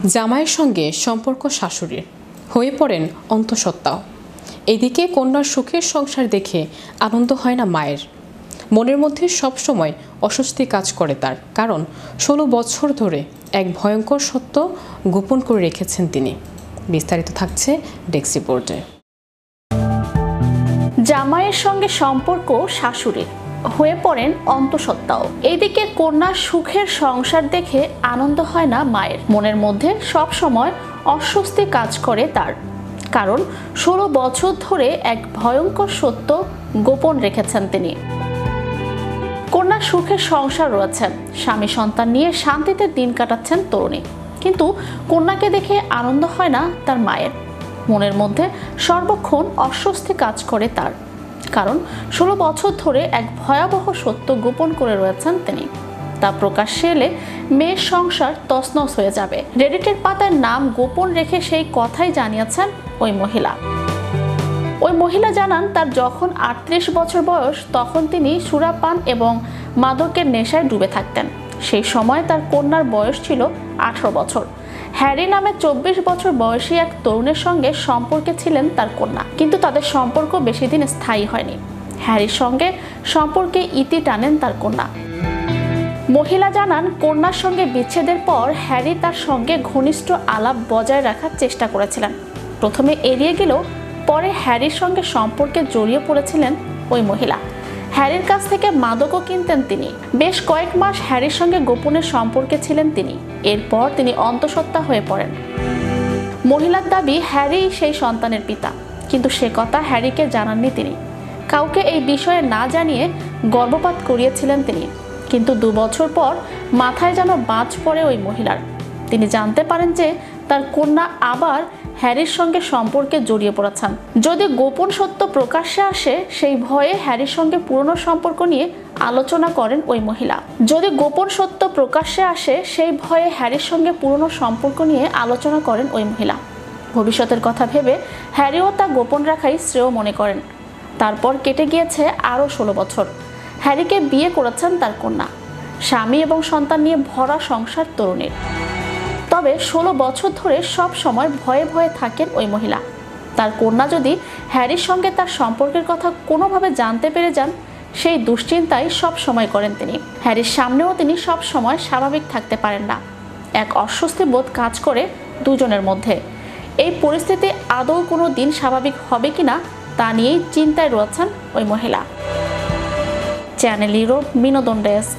জামাইয়ের সঙ্গে সম্পর্ক শাশুড়ির হয়ে পড়েন অন্তঃসত্ত্বাও। এদিকে কন্যার সুখের সংসার দেখে আনন্দ হয় না মায়ের, মনের মধ্যে সবসময় অস্বস্তি কাজ করে তার। কারণ 16 বছর ধরে এক ভয়ঙ্কর সত্য গোপন করে রেখেছেন তিনি। বিস্তারিত থাকছে ডেস্ক রিপোর্টে। জামাইয়ের সঙ্গে সম্পর্ক শাশুড়ির হয়ে পড়েন অন্তঃসত্ত্বাও। এইদিকে কন্যার সুখের সংসার দেখে আনন্দ হয় না মায়ের, মনের মধ্যে সব সময় অস্বস্তি কাজ করে তার। কারণ 16 বছর ধরে এক ভয়ঙ্কর সত্য গোপন রেখেছেন তিনি। কন্যার সুখের সংসার রয়েছেন, স্বামী সন্তান নিয়ে শান্তিতে দিন কাটাচ্ছেন তরুণী, কিন্তু কন্যাকে দেখে আনন্দ হয় না তার মায়ের। মনের মধ্যে সর্বক্ষণ অস্বস্তি কাজ করে তার। কারণ 16 বছর ধরে এক ভয়াবহ সত্য গোপন করে রয়েছেন তিনি। তা প্রকাশ্যে এলে মেয়ের সংসার তছনছ হয়ে যাবে। রেডিটের পাতায় নাম গোপন রেখে সেই কথাই জানিয়েছেন ওই মহিলা। ওই মহিলা জানান, তার যখন 38 বছর বয়স তখন তিনি সুরাপান এবং মাদকের নেশায় ডুবে থাকতেন। সেই সময় তার কন্যার বয়স ছিল 18 বছর। হ্যারি নামে 24 বছর বয়সী এক তরুণের সঙ্গে সম্পর্কে ছিলেন তার কন্যা, কিন্তু তাদের সম্পর্ক বেশি দিন স্থায়ী হয়নি। হ্যারির সঙ্গে সম্পর্কে ইতি টানেন তার কন্যা। মহিলা জানান, কন্যার সঙ্গে বিচ্ছেদের পর হ্যারি তার সঙ্গে ঘনিষ্ঠ আলাপ বজায় রাখার চেষ্টা করেছিলেন। প্রথমে এড়িয়ে গেলেও পরে হ্যারির সঙ্গে সম্পর্কে জড়িয়ে পড়েছিলেন ওই মহিলা। হ্যারির কাছ থেকে মাদকও কিনতেন তিনি। বেশ কয়েক মাস হ্যারির সঙ্গে গোপনের সম্পর্কে ছিলেন তিনি। এরপর তিনি অন্তঃসত্ত্বা হয়ে পড়েন। মহিলার দাবি, হ্যারি সেই সন্তানের পিতা, কিন্তু সে কথা হ্যারিকে জানাননি তিনি। কাউকে এই বিষয়ে না জানিয়ে গর্ভপাত করিয়েছিলেন তিনি। কিন্তু 2 বছর পর মাথায় যেন বাজ পড়ে ওই মহিলার। তিনি জানতে পারেন যে তার কন্যা আবার হ্যারির সঙ্গে সম্পর্কে জড়িয়ে পড়েছেন। যদি গোপন সত্য প্রকাশ্যে আসে, সেই ভয়ে হ্যারির সঙ্গে পুরনো সম্পর্ক নিয়ে আলোচনা করেন ওই মহিলা। যদি গোপন সত্য প্রকাশ্যে আসে, সেই ভয়ে হ্যারির সঙ্গে পুরনো সম্পর্ক নিয়ে আলোচনা করেন ওই মহিলা। ভবিষ্যতের কথা ভেবে হ্যারিও তা গোপন রাখাই শ্রেয় মনে করেন। তারপর কেটে গিয়েছে আরও 16 বছর। হ্যারিকে বিয়ে করেছেন তার কন্যা। স্বামী এবং সন্তান নিয়ে ভরা সংসার তরুণীর। তবে 16 বছর ধরে সব সময় ভয়ে ভয়ে থাকেন ওই মহিলা। তার কন্যা যদি হ্যারির সঙ্গে তার সম্পর্কের কথা কোনোভাবে জানতে পেরে যান, সেই দুশ্চিন্তাই সব সময় করেন তিনি। হ্যারির সামনেও তিনি সব সময় স্বাভাবিক থাকতে পারেন না। এক অস্বস্তি বোধ কাজ করে দুজনের মধ্যে। এই পরিস্থিতি আদৌ কোনো দিন স্বাভাবিক হবে কিনা তা নিয়েই চিন্তায় রয়েছেন ওই মহিলা। চ্যানেল ইউরোপ বিনোদন ডেস্ক।